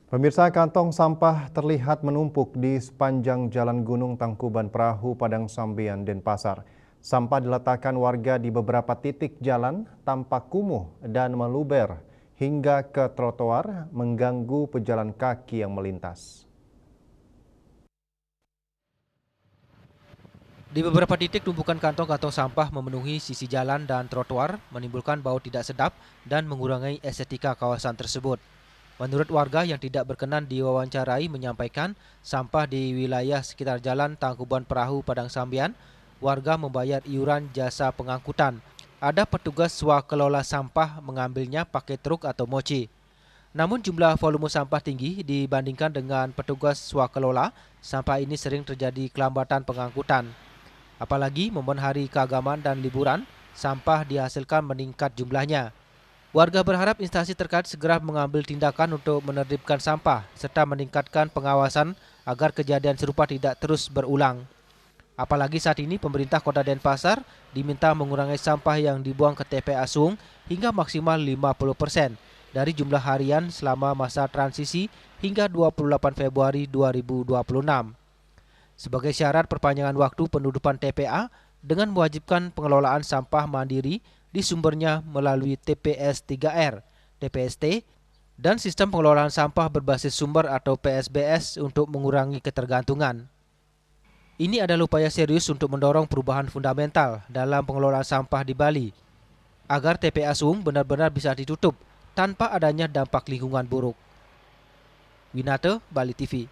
Pemirsa, kantong sampah terlihat menumpuk di sepanjang Jalan Gunung Tangkuban Perahu, Padang Sambian, Denpasar. Sampah diletakkan warga di beberapa titik jalan tampak kumuh dan meluber hingga ke trotoar, mengganggu pejalan kaki yang melintas. Di beberapa titik tumpukan kantong-kantong sampah memenuhi sisi jalan dan trotoar, menimbulkan bau tidak sedap dan mengurangi estetika kawasan tersebut. Menurut warga yang tidak berkenan diwawancarai menyampaikan, sampah di wilayah sekitar Jalan Tangkuban Perahu Padang Sambian, warga membayar iuran jasa pengangkutan. Ada petugas swakelola sampah mengambilnya pakai truk atau moci. Namun jumlah volume sampah tinggi dibandingkan dengan petugas swakelola, sampah ini sering terjadi kelambatan pengangkutan. Apalagi momen hari keagamaan dan liburan, sampah dihasilkan meningkat jumlahnya. Warga berharap instansi terkait segera mengambil tindakan untuk menertibkan sampah serta meningkatkan pengawasan agar kejadian serupa tidak terus berulang. Apalagi saat ini pemerintah Kota Denpasar diminta mengurangi sampah yang dibuang ke TPA Sung hingga maksimal 50% dari jumlah harian selama masa transisi hingga 28 Februari 2026. Sebagai syarat perpanjangan waktu penutupan TPA dengan mewajibkan pengelolaan sampah mandiri di sumbernya melalui TPS 3R, TPST, dan sistem pengelolaan sampah berbasis sumber atau PSBS untuk mengurangi ketergantungan. Ini adalah upaya serius untuk mendorong perubahan fundamental dalam pengelolaan sampah di Bali, agar TPA Sung benar-benar bisa ditutup tanpa adanya dampak lingkungan buruk. Winate, Bali TV.